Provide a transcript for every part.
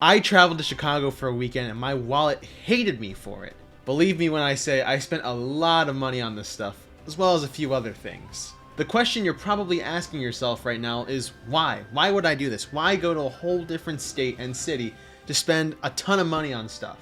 I traveled to Chicago for a weekend and my wallet hated me for it. Believe me when I say I spent a lot of money on this stuff, as well as a few other things. The question you're probably asking yourself right now is why? Why would I do this? Why go to a whole different state and city to spend a ton of money on stuff?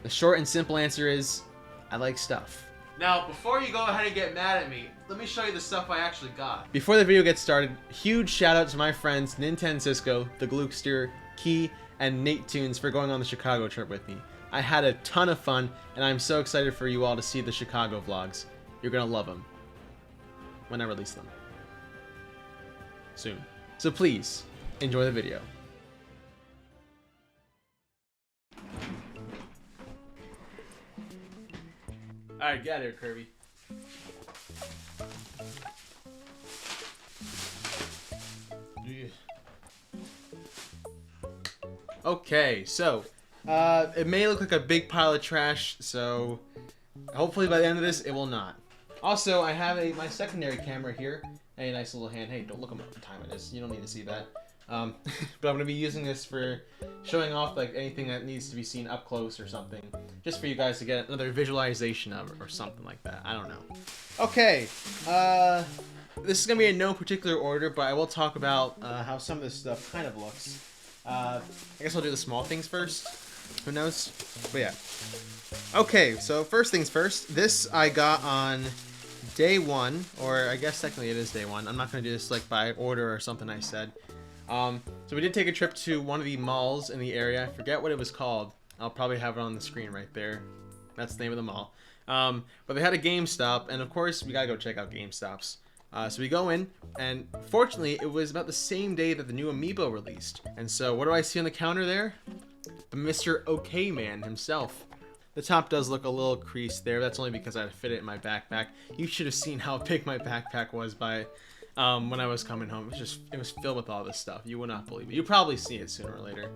The short and simple answer is, I like stuff. Now, before you go ahead and get mad at me, let me show you the stuff I actually got. Before the video gets started, huge shout out to my friends Nintendo Cisco, the Glookster, Key, and Nate Tunes for going on the Chicago trip with me. I had a ton of fun, and I'm so excited for you all to see the Chicago vlogs. You're gonna love them when I release them soon. So please, enjoy the video. Alright, get out of here, Kirby. Okay, so it may look like a big pile of trash, so hopefully by the end of this it will not. Also, I have my secondary camera here, a nice little hand. Hey, don't look at what time it is. You don't need to see that. But I'm gonna be using this for showing off like anything that needs to be seen up close or something, just for you guys to get another visualization of it or something like that. I don't know. Okay, this is gonna be in no particular order, but I will talk about how some of this stuff kind of looks. I guess I'll do the small things first. Who knows? But yeah. Okay, so first things first. This I got on day one, or I guess technically it is day one. I'm not gonna do this like by order or something I said. So we did take a trip to one of the malls in the area. I forget what it was called. I'll probably have it on the screen right there. That's the name of the mall. But they had a GameStop, and of course we gotta go check out GameStops. So we go in, and fortunately it was about the same day that the new Amiibo released. And so what do I see on the counter there? Mr. OK Man himself. The top does look a little creased there. That's only because I fit it in my backpack. You should have seen how big my backpack was by when I was coming home. It was filled with all this stuff. You would not believe it. You'll probably see it sooner or later.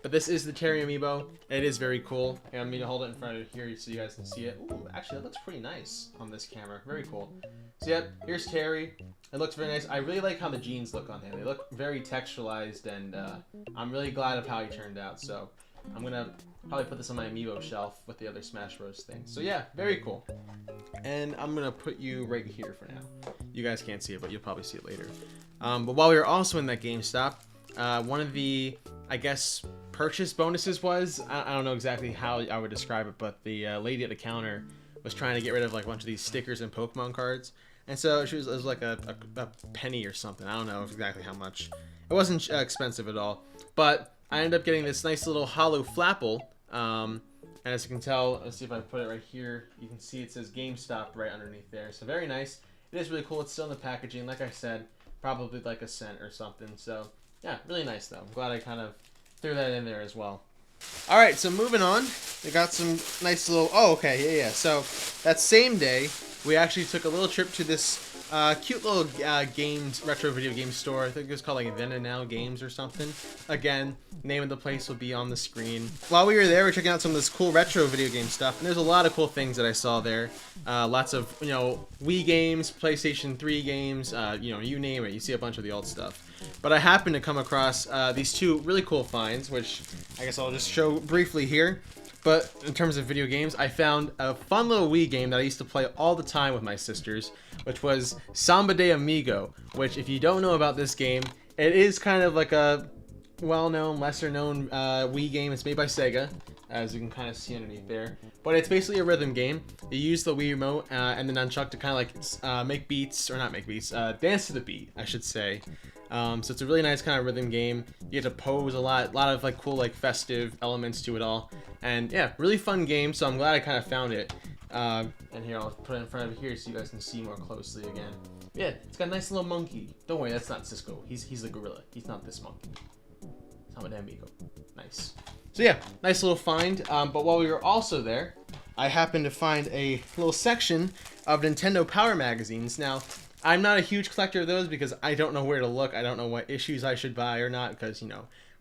But this is the Terry Amiibo. It is very cool. And I'm going to hold it in front of here so you guys can see it. Ooh, actually, that looks pretty nice on this camera. Very cool. So, yep, here's Terry. It looks very nice. I really like how the jeans look on him. They look very texturalized, and I'm really glad of how he turned out. So, I'm going to probably put this on my Amiibo shelf with the other Smash Bros. Things. So, yeah, very cool. And I'm going to put you right here for now. You guys can't see it, but you'll probably see it later. But while we were also in that GameStop, one of the, I guess, purchase bonuses was, I don't know exactly how I would describe it, but the lady at the counter was trying to get rid of like a bunch of these stickers and Pokemon cards. And so it was like a penny or something. I don't know exactly how much. It wasn't expensive at all. But I ended up getting this nice little hollow Flapple. And as you can tell, let's see if I put it right here. You can see it says GameStop right underneath there. So very nice. It is really cool. It's still in the packaging. Like I said, probably like a cent or something. So yeah, really nice though. I'm glad I kind of threw that in there as well. All right, so moving on. We got some nice little, oh, okay, yeah. So that same day, we actually took a little trip to this cute little retro video game store. I think it was called like Then and Now Games or something. Again, name of the place will be on the screen. While we were there, we were checking out some of this cool retro video game stuff, and there's a lot of cool things that I saw there. Lots of, Wii games, PlayStation 3 games, you name it. You see a bunch of the old stuff. But I happened to come across these two really cool finds, which I guess I'll just show briefly here. But in terms of video games, I found a fun little Wii game that I used to play all the time with my sisters, which was Samba de Amigo, which if you don't know about this game, it is kind of like a well-known, lesser-known Wii game. It's made by Sega, as you can kind of see underneath there. But it's basically a rhythm game. You use the Wii remote and the nunchuck to kind of like make beats, or not make beats, dance to the beat, I should say. So it's a really nice kind of rhythm game. You get to pose a lot of like cool like festive elements to it all. And yeah, really fun game, so I'm glad I kind of found it. And here, I'll put it in front of here so you guys can see more closely again. Yeah, it's got a nice little monkey. Don't worry, that's not Cisco. He's the gorilla. He's not this monkey. Samba de Amigo. Nice. So yeah, nice little find. But while we were also there, I happened to find a little section of Nintendo Power magazines. Now, I'm not a huge collector of those because I don't know where to look. I don't know what issues I should buy or not because,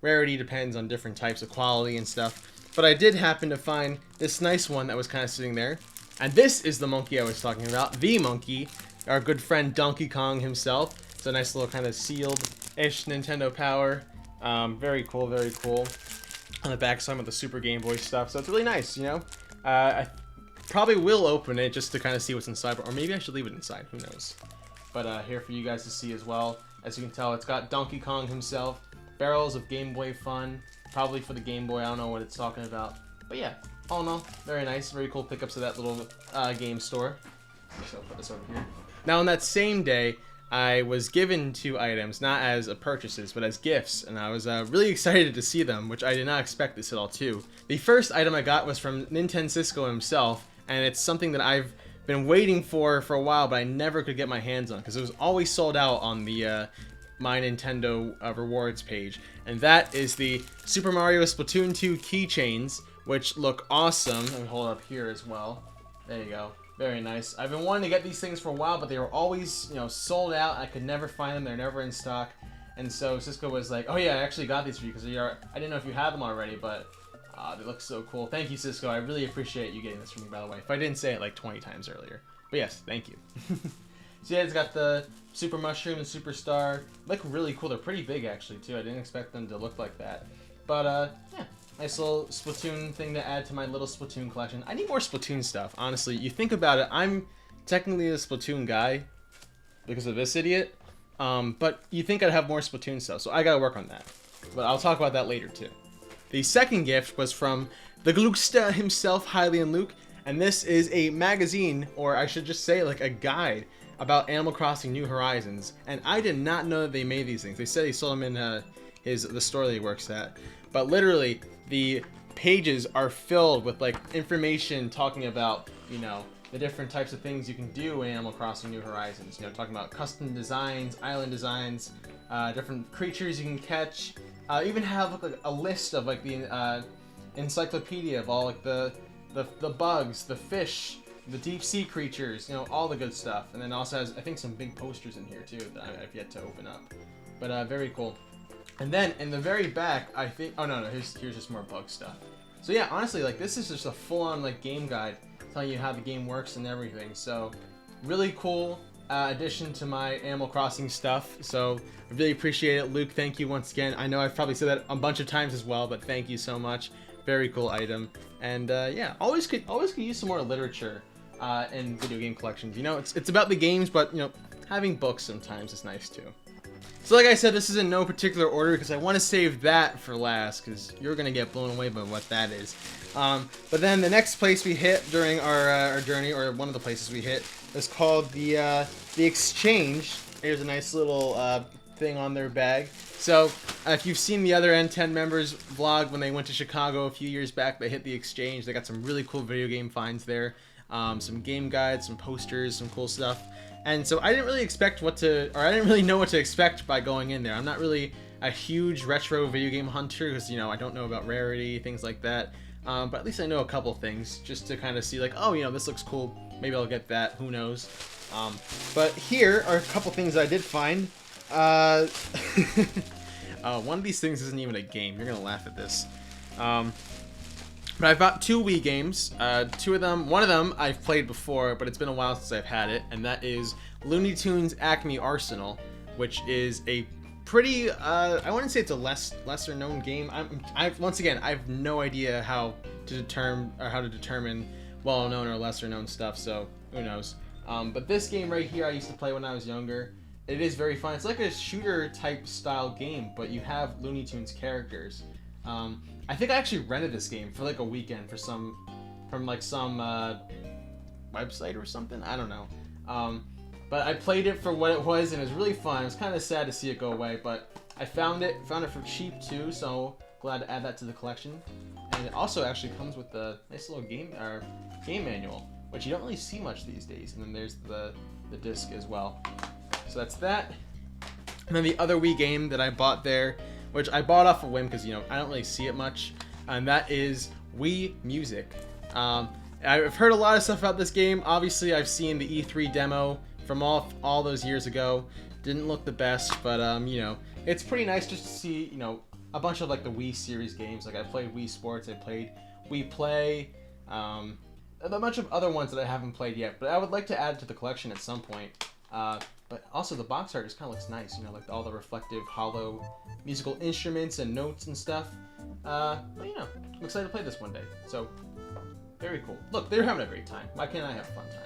rarity depends on different types of quality and stuff. But I did happen to find this nice one that was kind of sitting there. And this is the monkey I was talking about. The monkey, our good friend Donkey Kong himself. It's a nice little kind of sealed-ish Nintendo Power. Very cool, very cool. on the back, some of the Super Game Boy stuff. So it's really nice, you know. I probably will open it just to kind of see what's inside, or maybe I should leave it inside. Who knows? But here for you guys to see as well. As you can tell, it's got Donkey Kong himself, barrels of Game Boy fun, probably for the Game Boy. I don't know what it's talking about, but yeah, all in all, very nice, very cool pickups of that little game store. So I'll put this over here. Now on that same day, I was given 2 items, not as purchases, but as gifts, and I was really excited to see them, which I did not expect this at all too. The first item I got was from Nintendo Cisco himself, and it's something that I've been waiting for a while, but I never could get my hands on, because it was always sold out on the My Nintendo rewards page, and that is the Super Mario Splatoon 2 keychains, which look awesome. Let me hold it up here as well. There you go. Very nice. I've been wanting to get these things for a while, but they were always, you know, sold out. I could never find them. They're never in stock. And so Cisco was like, oh yeah, I actually got these for you because I didn't know if you had them already, but they look so cool. Thank you, Cisco. I really appreciate you getting this for me, by the way. If I didn't say it like 20 times earlier. But yes, thank you. So yeah, it's got the Super Mushroom and Superstar. Look really cool. They're pretty big, actually, too. I didn't expect them to look like that. But, yeah. Nice little Splatoon thing to add to my little Splatoon collection. I need more Splatoon stuff, honestly. You think about it, I'm technically a Splatoon guy because of this idiot. But you think I'd have more Splatoon stuff, so I gotta work on that. But I'll talk about that later, too. The second gift was from the Glucksta himself, Hylian Luke. And this is a magazine, or I should just say like a guide, about Animal Crossing New Horizons. And I did not know that they made these things. They said he sold them in the store that he works at. But literally, the pages are filled with like information talking about, you know, the different types of things you can do in Animal Crossing New Horizons. You know, talking about custom designs, island designs, different creatures you can catch. Even have like a list of like the encyclopedia of all like the bugs, the fish, the deep sea creatures, you know, all the good stuff. And then also has, I think, some big posters in here too that I've yet to open up. But very cool. And then in the very back, I think, oh no, here's just more bug stuff. So yeah, honestly, like this is just a full-on like game guide telling you how the game works and everything. So really cool addition to my Animal Crossing stuff. So I really appreciate it, Luke. Thank you once again. I know I've probably said that a bunch of times as well, but thank you so much. Very cool item. And yeah, always could use some more literature in video game collections. You know, it's about the games, but you know, having books sometimes is nice too. So like I said, this is in no particular order because I want to save that for last because you're going to get blown away by what that is. But then the next place we hit during our journey, or one of the places we hit, is called the Exchange. Here's a nice little thing on their bag. So if you've seen the other N10 members vlog when they went to Chicago a few years back, they hit the Exchange. They got some really cool video game finds there. Some game guides, some posters, some cool stuff. And so I didn't really expect I didn't really know what to expect by going in there. I'm not really a huge retro video game hunter because, you know, I don't know about rarity, things like that. But at least I know a couple things just to kind of see like, oh, you know, this looks cool. Maybe I'll get that. Who knows? But here are a couple things I did find. One of these things isn't even a game. You're going to laugh at this. But I've got 2 Wii games. One of them I've played before, but it's been a while since I've had it, and that is Looney Tunes Acme Arsenal, which is a pretty, I wouldn't say it's a lesser known game. Once again, I have no idea how to determine well known or lesser known stuff, so who knows. But this game right here I used to play when I was younger. It is very fun. It's like a shooter type style game, but you have Looney Tunes characters. I think I actually rented this game for like a weekend from some website or something. I don't know. But I played it for what it was, and it was really fun. It was kind of sad to see it go away, but I found it for cheap too, so glad to add that to the collection. And it also actually comes with a nice little game manual, which you don't really see much these days. And then there's the disc as well. So that's that. And then the other Wii game that I bought there, which I bought off a whim because, you know, I don't really see it much, and that is Wii Music. I've heard a lot of stuff about this game. Obviously, I've seen the E3 demo from all those years ago. Didn't look the best, but you know, it's pretty nice just to see, you know, a bunch of like the Wii series games. Like I played Wii Sports, I played Wii Play, a bunch of other ones that I haven't played yet, but I would like to add to the collection at some point. But also the box art just kind of looks nice, you know, like all the reflective, hollow musical instruments and notes and stuff. But you know, I'm excited to play this one day. So, very cool. Look, they're having a great time. Why can't I have a fun time?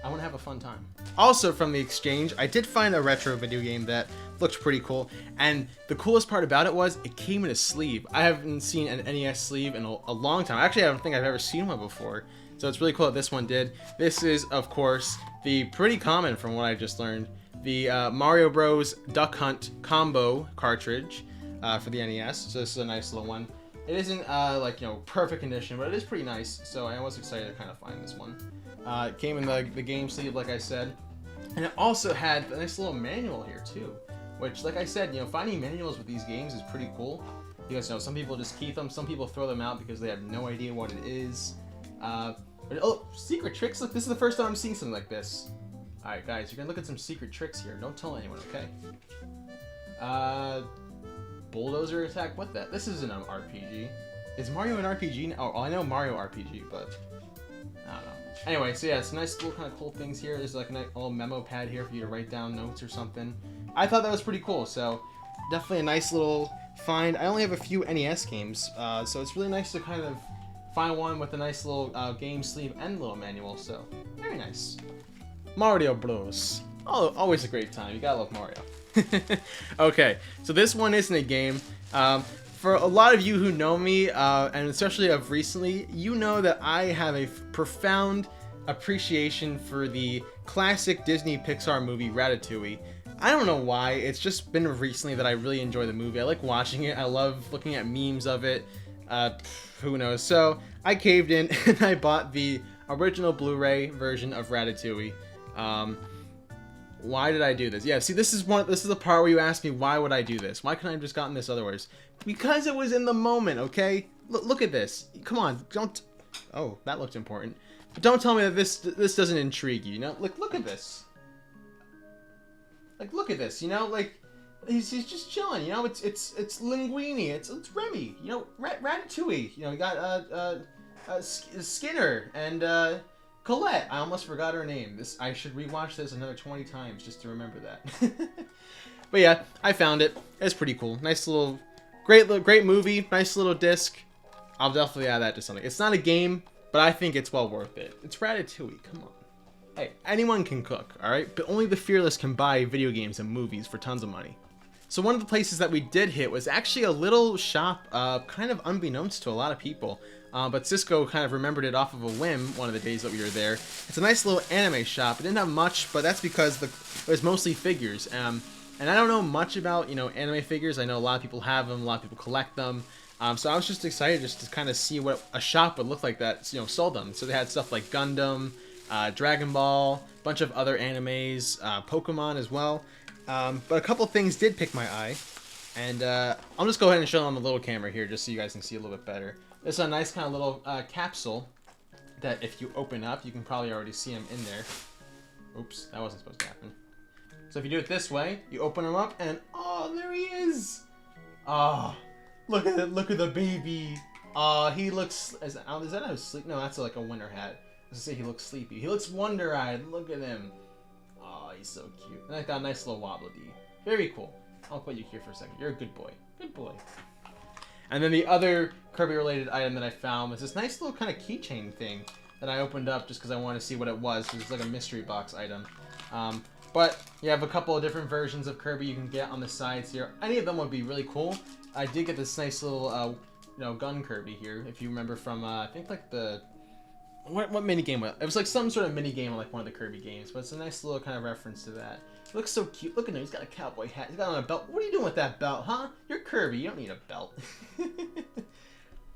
I want to have a fun time. Also, from the exchange, I did find a retro video game that looked pretty cool. And the coolest part about it was it came in a sleeve. I haven't seen an NES sleeve in a long time. Actually, I don't think I've ever seen one before. So it's really cool that this one did. This is, of course, the pretty common, from what I just learned, the Mario Bros. Duck Hunt combo cartridge for the NES. So this is a nice little one. It isn't like, you know, perfect condition, but it is pretty nice. So I was excited to kind of find this one. It came in the game sleeve, like I said, and it also had a nice little manual here too. Which, like I said, you know, finding manuals with these games is pretty cool. Because, you know, some people just keep them, some people throw them out because they have no idea what it is. Oh, secret tricks! Look, this is the first time I'm seeing something like this. Alright, guys, you're gonna look at some secret tricks here. Don't tell anyone, okay? Bulldozer attack? What the? This isn't an RPG. Is Mario an RPG? Oh, I know Mario RPG, but I don't know. Anyway, so yeah, it's nice little kind of cool things here. There's like a little memo pad here for you to write down notes or something. I thought that was pretty cool, so definitely a nice little find. I only have a few NES games, so it's really nice to kind of find one with a nice little game sleeve and little manual, so very nice. Mario Bros. Oh, always a great time. You gotta love Mario. Okay, so this one isn't a game. For a lot of you who know me, and especially of recently, you know that I have a profound appreciation for the classic Disney Pixar movie Ratatouille. I don't know why, it's just been recently that I really enjoy the movie. I like watching it, I love looking at memes of it. Who knows? So I caved in and I bought the original Blu-ray version of Ratatouille. Why did I do this? Yeah, see, this is the part where you ask me, why would I do this? Why couldn't I have just gotten this otherwise? Because it was in the moment, okay? Look at this. Come on, don't. Oh, that looked important. But don't tell me that this doesn't intrigue you. You know, like, look at this. Like, look at this. You know, like. He's just chilling, you know. It's Linguini, it's Remy, you know. Ratatouille, you know. You got Skinner and Colette. I almost forgot her name. I should rewatch this another 20 times just to remember that. But yeah, I found it. It's pretty cool. Nice little, great movie. Nice little disc. I'll definitely add that to something. It's not a game, but I think it's well worth it. It's Ratatouille. Come on. Hey, anyone can cook, all right? But only the fearless can buy video games and movies for tons of money. So one of the places that we did hit was actually a little shop, kind of unbeknownst to a lot of people. But Cisco kind of remembered it off of a whim one of the days that we were there. It's a nice little anime shop. It didn't have much, but that's because it was mostly figures. And I don't know much about, you know, anime figures. I know a lot of people have them, a lot of people collect them. So I was just excited just to kind of see what a shop would look like that, you know, sold them. So they had stuff like Gundam, Dragon Ball, a bunch of other animes, Pokemon as well. But a couple things did pick my eye, and I'll just go ahead and show them on the little camera here just so you guys can see a little bit better. This is a nice kind of little capsule that if you open up, you can probably already see him in there. Oops, that wasn't supposed to happen. So if you do it this way, you open him up, and oh, there he is! Oh, look at it, look at the baby! Oh, he looks, is that a sleep? No, that's like a winter hat. I was gonna say he looks sleepy. He looks wonder-eyed, look at him. Oh, he's so cute. And I got a nice little waddle-dee. Very cool. I'll put you here for a second. You're a good boy. Good boy. And then the other Kirby-related item that I found was this nice little kind of keychain thing that I opened up just because I wanted to see what it was. It's like a mystery box item. But you have a couple of different versions of Kirby you can get on the sides here. Any of them would be really cool. I did get this nice little, you know, gun Kirby here. If you remember from, I think like the... What mini game was it? It was like some sort of mini game on like one of the Kirby games, but it's a nice little kind of reference to that. He looks so cute. Look at him. He's got a cowboy hat. He's got on a belt. What are you doing with that belt, huh? You're Kirby. You don't need a belt.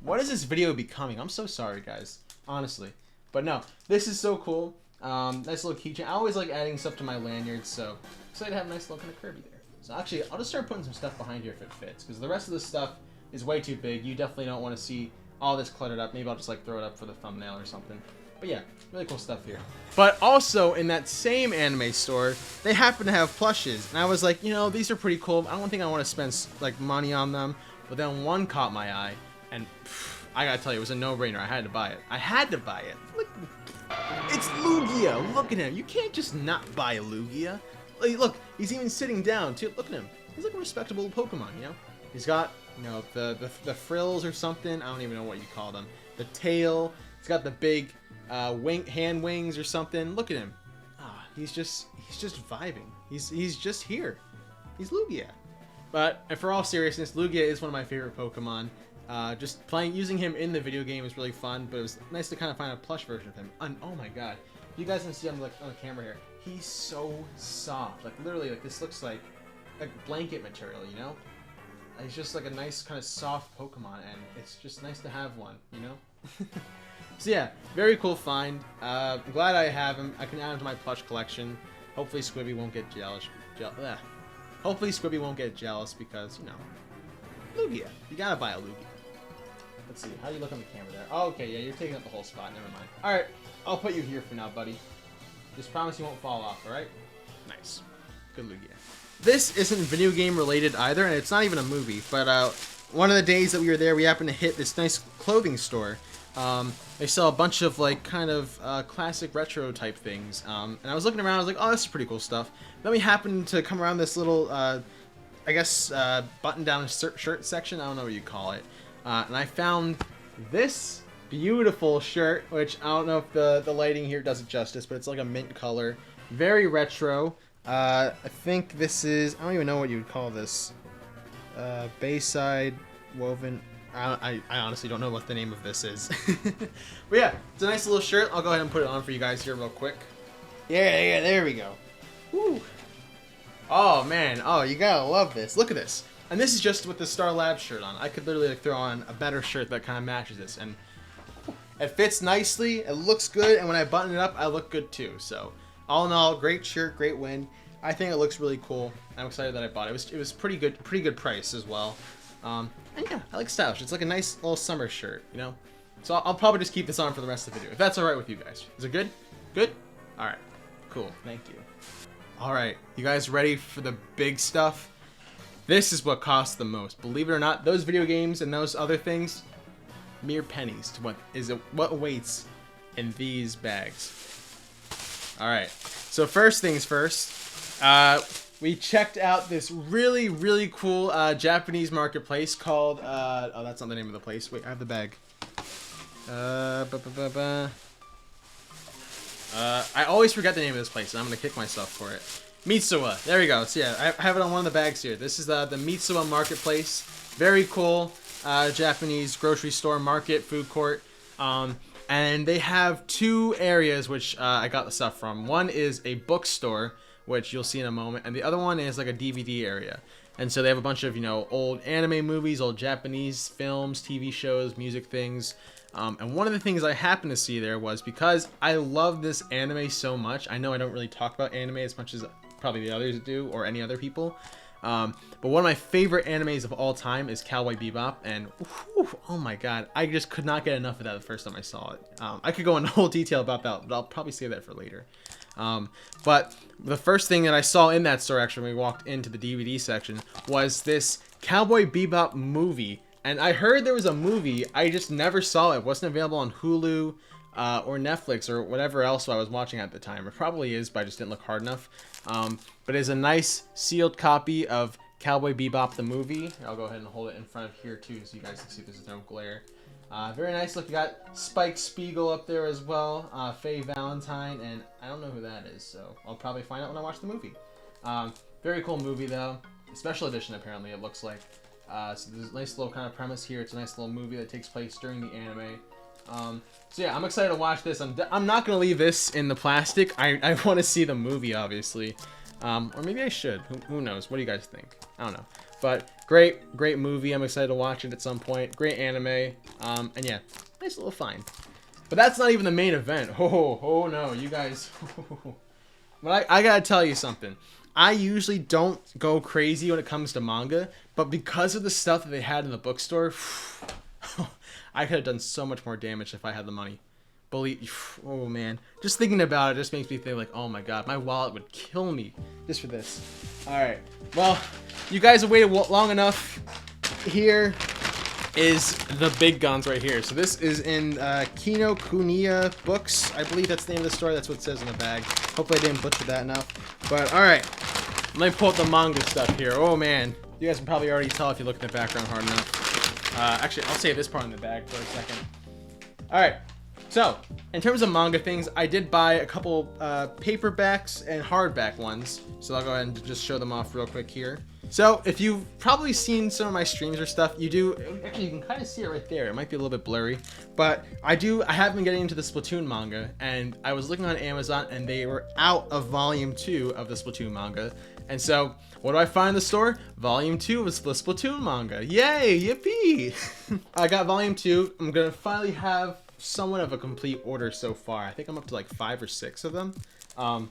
What is this video becoming? I'm so sorry, guys. Honestly. But no, this is so cool. Nice little keychain. I always like adding stuff to my lanyards, so excited to have a nice little kind of Kirby there. So actually, I'll just start putting some stuff behind here if it fits, because the rest of this stuff is way too big. You definitely don't want to see all this cluttered up. Maybe I'll just like throw it up for the thumbnail or something. But yeah, really cool stuff here. But also in that same anime store, they happen to have plushes. And I was like, you know, these are pretty cool. I don't think I want to spend like money on them. But then one caught my eye, and I gotta tell you, it was a no-brainer. I had to buy it. I had to buy it. Look, It's Lugia! Look at him! You can't just not buy a Lugia. Like, look, he's even sitting down, too. Look at him. He's like a respectable Pokemon, you know? He's got, you know, the frills or something. I don't even know what you call them. The tail. He's got the big hand wings or something. Look at him. Ah, he's just vibing. He's just here. He's Lugia. But for all seriousness, Lugia is one of my favorite Pokemon. Just using him in the video game is really fun, but it was nice to kind of find a plush version of him. And oh my god, you guys can see him like on the camera here. He's so soft. Like literally, like this looks like blanket material, you know? He's just like a nice kind of soft Pokemon, and it's just nice to have one, you know? So yeah, very cool find. I'm glad I have him. I can add him to my plush collection. Hopefully Squibby won't get jealous. Hopefully Squibby won't get jealous because, you know, Lugia. You gotta buy a Lugia. Let's see, how do you look on the camera there? Oh, okay, yeah, you're taking up the whole spot. Never mind. Alright, I'll put you here for now, buddy. Just promise you won't fall off, alright? Nice. Good Lugia. This isn't video game related either, and it's not even a movie, but one of the days that we were there, we happened to hit this nice clothing store. They sell a bunch of like kind of classic retro type things, and I was looking around. I was like, "Oh, this is pretty cool stuff." Then we happened to come around this little, I guess, button-down shirt section. I don't know what you call it, and I found this beautiful shirt, which I don't know if the lighting here does it justice, but it's like a mint color, very retro. I think this is, I don't even know what you would call this. Bayside woven. I honestly don't know what the name of this is. But yeah, it's a nice little shirt. I'll go ahead and put it on for you guys here real quick. Yeah, there we go. Woo. Oh man, oh, you gotta love this. Look at this. And this is just with the Star Labs shirt on. I could literally like throw on a better shirt that kind of matches this, and it fits nicely. It looks good, and when I button it up, I look good too. So all in all, great shirt, great win. I think it looks really cool. I'm excited that I bought it. It was pretty good price as well. And yeah, I like stylish. It's like a nice little summer shirt, you know? So I'll probably just keep this on for the rest of the video, if that's alright with you guys. Is it good? Good? Alright. Cool. Thank you. Alright, you guys ready for the big stuff? This is what costs the most. Believe it or not, those video games and those other things, mere pennies to what awaits in these bags. Alright, so first things first, we checked out this really cool Japanese marketplace called, oh, that's not the name of the place. Wait, I have the bag. I always forget the name of this place, and I'm going to kick myself for it. Mitsuwa. There we go. So yeah, I have it on one of the bags here. This is the Mitsuwa marketplace. Very cool Japanese grocery store, market, food court. And they have two areas which I got the stuff from. One is a bookstore, which you'll see in a moment, and the other one is like a DVD area. And so they have a bunch of, you know, old anime movies, old Japanese films, TV shows, music things. And one of the things I happened to see there was, because I love this anime so much, I know I don't really talk about anime as much as probably the others do, or any other people. But one of my favorite animes of all time is Cowboy Bebop, and whew, oh my god, I just could not get enough of that the first time I saw it. I could go into whole detail about that, but I'll probably save that for later. But the first thing that I saw in that store, actually, when we walked into the DVD section, was this Cowboy Bebop movie. And I heard there was a movie, I just never saw it. It wasn't available on Hulu or Netflix or whatever else I was watching at the time. It probably is, but I just didn't look hard enough. But it's a nice sealed copy of Cowboy Bebop the movie. I'll go ahead and hold it in front of here too, so you guys can see there's no glare. Very nice. Look, you got Spike Spiegel up there as well, Faye Valentine, and I don't know who that is, so I'll probably find out when I watch the movie. Very cool movie though. Special edition apparently it looks like. So there's a nice little kind of premise here. It's a nice little movie that takes place during the anime. So yeah, I'm excited to watch this. I'm not gonna leave this in the plastic. I want to see the movie, obviously, or maybe I should. Who knows? What do you guys think? I don't know. But great mitty. I'm excited to watch it at some point. Great anime. And yeah, nice little find. But that's not even the main event. Oh no, you guys. But I gotta tell you something. I usually don't go crazy when it comes to manga, but because of the stuff that they had in the bookstore, I could have done so much more damage if I had the money. Oh man, just thinking about it just makes me think like, oh my god, my wallet would kill me just for this. All right, well, you guys have waited long enough. Here is the big guns right here. So this is in Kinokuniya Books. I believe that's the name of the store. That's what it says in the bag. Hopefully I didn't butcher that enough. But all right, let me pull up the manga stuff here. Oh man, you guys can probably already tell if you look in the background hard enough. Actually, I'll save this part in the bag for a second. All right. So, in terms of manga things, I did buy a couple paperbacks and hardback ones. So I'll go ahead and just show them off real quick here. So, if you've probably seen some of my streams or stuff, you do, actually you can kind of see it right there. It might be a little bit blurry, but I have been getting into the Splatoon manga, and I was looking on Amazon and they were out of volume 2 of the Splatoon manga. And so, what do I find in the store? Volume 2 was the Splatoon manga. Yay, yippee! I got volume 2. I'm gonna finally have somewhat of a complete order so far. I think I'm up to like 5 or 6 of them. But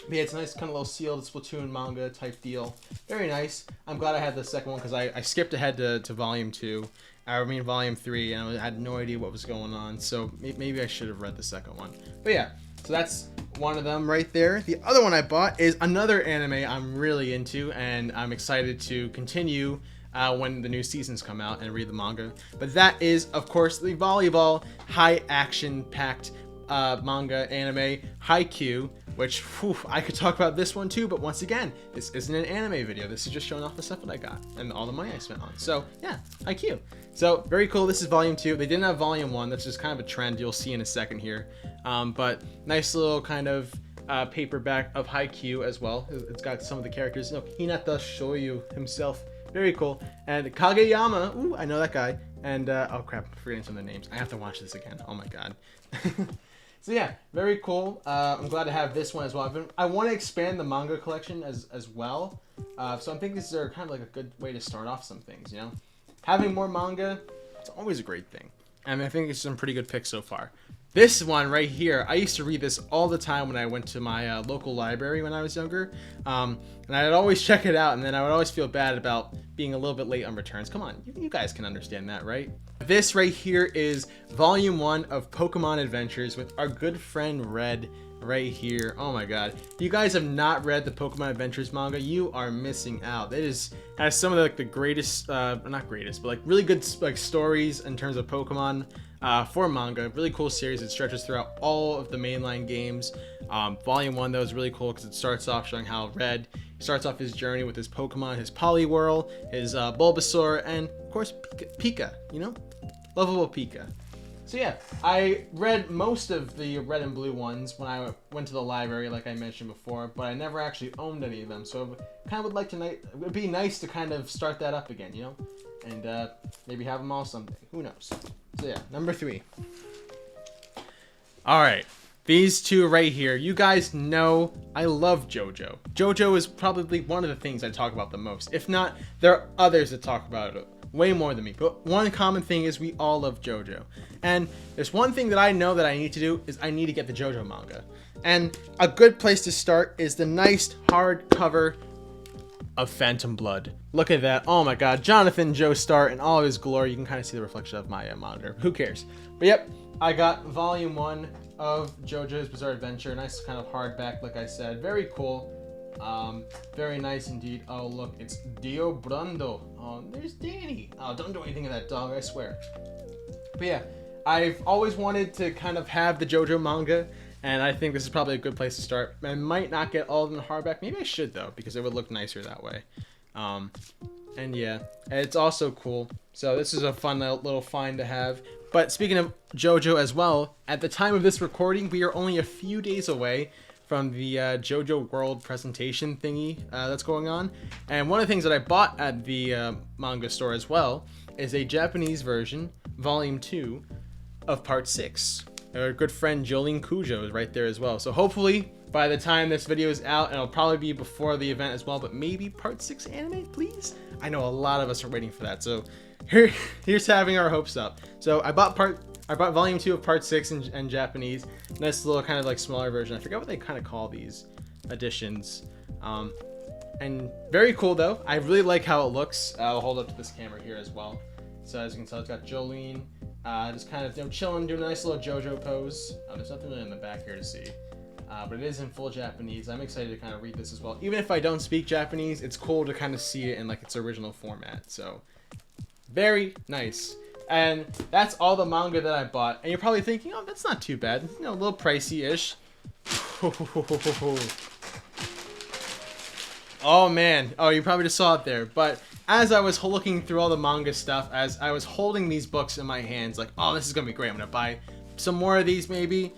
yeah, it's a nice kind of little sealed Splatoon manga type deal. Very nice. I'm glad I had the second one because I skipped ahead to volume 2. I mean volume 3, and I had no idea what was going on. So maybe I should have read the second one. But yeah, so that's one of them right there. The other one I bought is another anime I'm really into, and I'm excited to continue when the new seasons come out and read the manga. But that is, of course, the volleyball high action packed manga anime Haikyuu, which I could talk about this one too, but once again, this isn't an anime video. This is just showing off the stuff that I got and all the money I spent on. So yeah, Haikyuu. So very cool. This is volume 2. They didn't have volume 1. That's just kind of a trend you'll see in a second here. But nice little kind of paperback of Haikyuu as well. It's got some of the characters. No, Hinata Shoyu himself. Very cool. And Kageyama, ooh, I know that guy. And, oh crap, I'm forgetting some of the names. I have to watch this again. Oh my god. So yeah, very cool. I'm glad to have this one as well. I want to expand the manga collection as well. So I'm thinking these are kind of like a good way to start off some things, you know? Having more manga, it's always a great thing. And I think it's some pretty good picks so far. This one right here, I used to read this all the time when I went to my local library when I was younger. And I'd always check it out, and then I would always feel bad about being a little bit late on returns. Come on, you guys can understand that, right? This right here is volume 1 of Pokemon Adventures with our good friend Red right here. Oh my god. If you guys have not read the Pokemon Adventures manga, you are missing out. It has some of the greatest, not greatest, but like really good like stories in terms of Pokemon for manga. Really cool series. It stretches throughout all of the mainline games. Volume 1 though is really cool because it starts off showing how Red starts off his journey with his Pokemon, his Poliwhirl, his Bulbasaur, and of course Pika, you know? Lovable Pika. So yeah, I read most of the red and blue ones when I went to the library, like I mentioned before, but I never actually owned any of them. So I kind of would like to, it would be nice to kind of start that up again, you know? And maybe have them all someday. Who knows? So yeah, number 3. All right, these two right here. You guys know I love JoJo. JoJo is probably one of the things I talk about the most. If not, there are others that talk about it way more than me. But one common thing is we all love JoJo. And there's one thing that I know that I need to do is I need to get the JoJo manga. And a good place to start is the nice hardcover of Phantom Blood. Look at that. Oh my god. Jonathan Joestar in all of his glory. You can kind of see the reflection of my monitor. Who cares? But yep, I got volume 1 of JoJo's Bizarre Adventure. Nice kind of hardback, like I said. Very cool. Very nice indeed. Oh look, it's Dio Brando. Oh, there's Danny. Oh, don't do anything to that dog, I swear. But yeah, I've always wanted to kind of have the JoJo manga, and I think this is probably a good place to start. I might not get all of them in hardback. Maybe I should though, because it would look nicer that way. And yeah, it's also cool. So this is a fun little find to have. But speaking of JoJo as well, at the time of this recording, we are only a few days away from the JoJo World presentation thingy that's going on. And one of the things that I bought at the manga store as well is a Japanese version, volume 2, of part 6. Our good friend Jolene Cujo is right there as well. So hopefully by the time this video is out, and it'll probably be before the event as well, but maybe part 6 anime, please? I know a lot of us are waiting for that. So here's having our hopes up. So I bought volume 2 of part 6 in Japanese. Nice little kind of like smaller version. I forget what they kind of call these editions. And very cool though. I really like how it looks. I'll hold up to this camera here as well. So as you can tell, it's got Jolene just kind of chilling, doing a nice little JoJo pose. There's nothing really in the back here to see. But it is in full Japanese. I'm excited to kind of read this as well. Even if I don't speak Japanese, it's cool to kind of see it in like its original format. So Very nice. And that's all the manga that I bought. And you're probably thinking, oh, that's not too bad. You know, a little pricey-ish. Oh, man. Oh, you probably just saw it there. But as I was looking through all the manga stuff, as I was holding these books in my hands, like, oh, this is going to be great. I'm going to buy some more of these, maybe.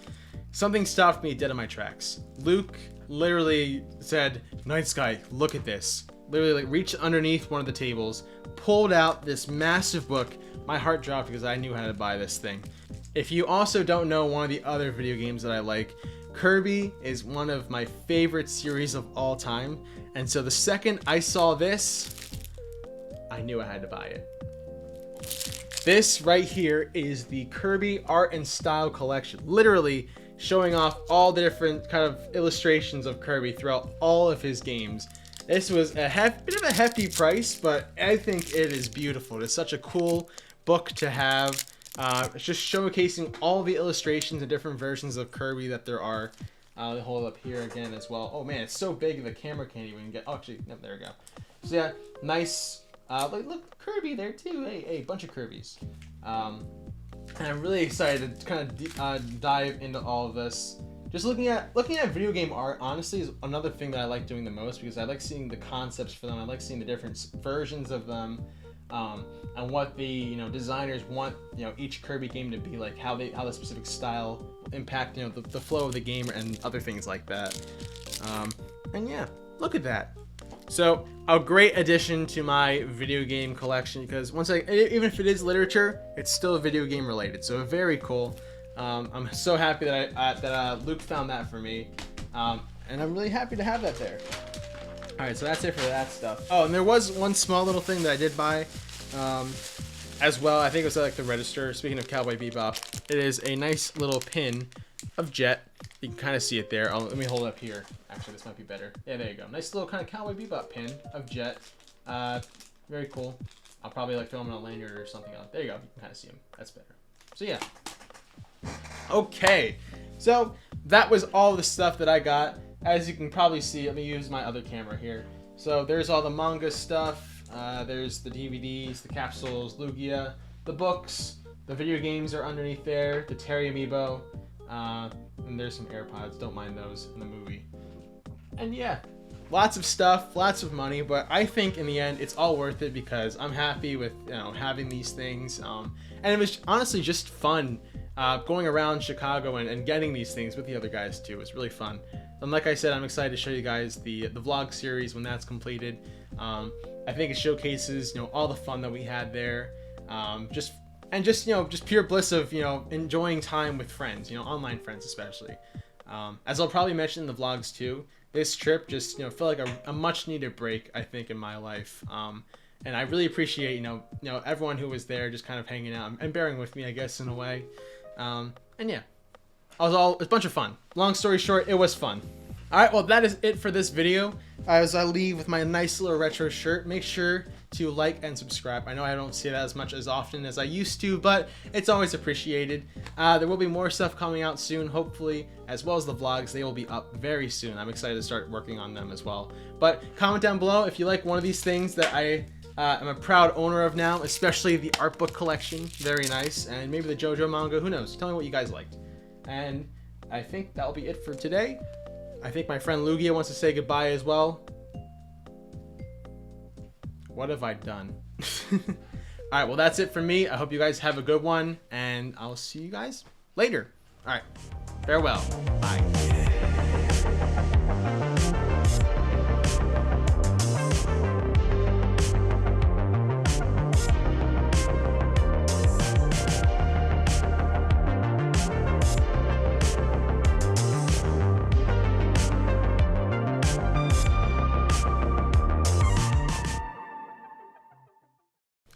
Something stopped me dead in my tracks. Luke literally said, KnightSky, look at this. Literally, like, reached underneath one of the tables, pulled out this massive book. My heart dropped because I knew how to buy this thing. If you also don't know one of the other video games that I like, Kirby is one of my favorite series of all time. And so the second I saw this, I knew I had to buy it. This right here is the Kirby Art and Style Collection. Literally showing off all the different kind of illustrations of Kirby throughout all of his games. This was a bit of a hefty price, but I think it is beautiful. It's such a cool book to have. It's just showcasing all the illustrations and different versions of Kirby that there are. I'll hold it up here again as well. Oh man, it's so big the camera can't even get. Oh, actually, no, there we go. So yeah, nice. Look, Kirby there too. Hey, bunch of Kirbys. And I'm really excited to kind of dive into all of this. Just looking at video game art, honestly, is another thing that I like doing the most because I like seeing the concepts for them. I like seeing the different versions of them, and what the designers want each Kirby game to be like, how the specific style will impact the flow of the game and other things like that. And yeah, look at that. So a great addition to my video game collection because even if it is literature, it's still video game related. So very cool. I'm so happy that Luke found that for me, and I'm really happy to have that there. All right, so that's it for that stuff. Oh, and there was one small little thing that I did buy, as well. I think it was at, like, the register. Speaking of Cowboy Bebop, it is a nice little pin of Jet. You can kind of see it there. Let me hold it up here. Actually, this might be better. Yeah, there you go. Nice little kind of Cowboy Bebop pin of Jet. Very cool. I'll probably like throw him on a lanyard or something else. There you go. You can kind of see him. That's better. So yeah. Okay, so that was all the stuff that I got. As you can probably see, let me use my other camera here. So there's all the manga stuff. There's the DVDs, the capsules, Lugia, the books, the video games are underneath there, the Terry Amiibo, and there's some AirPods. Don't mind those in the movie. And yeah, lots of stuff, lots of money, but I think in the end it's all worth it because I'm happy with having these things. And it was honestly just fun. Going around Chicago and getting these things with the other guys too was really fun. And like I said, I'm excited to show you guys the vlog series when that's completed. I think it showcases all the fun that we had there. Just pure bliss of enjoying time with friends, online friends especially. As I'll probably mention in the vlogs too, this trip just felt like a much needed break, I think, in my life. And I really appreciate everyone who was there just kind of hanging out and bearing with me, I guess, in a way. And yeah, it was a bunch of fun. Long story short, it was fun. Alright, well that is it for this video. As I leave with my nice little retro shirt, make sure to like and subscribe. I know I don't say that as often as I used to, but it's always appreciated. There will be more stuff coming out soon, hopefully, as well as the vlogs. They will be up very soon. I'm excited to start working on them as well. But comment down below if you like one of these things that I'm a proud owner of now, especially the art book collection. Very nice. And maybe the JoJo manga. Who knows? Tell me what you guys liked. And I think that'll be it for today. I think my friend Lugia wants to say goodbye as well. What have I done? Alright, well that's it for me. I hope you guys have a good one. And I'll see you guys later. Alright. Farewell. Bye.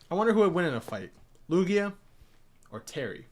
I wonder who would win in a fight, Lugia or Terry?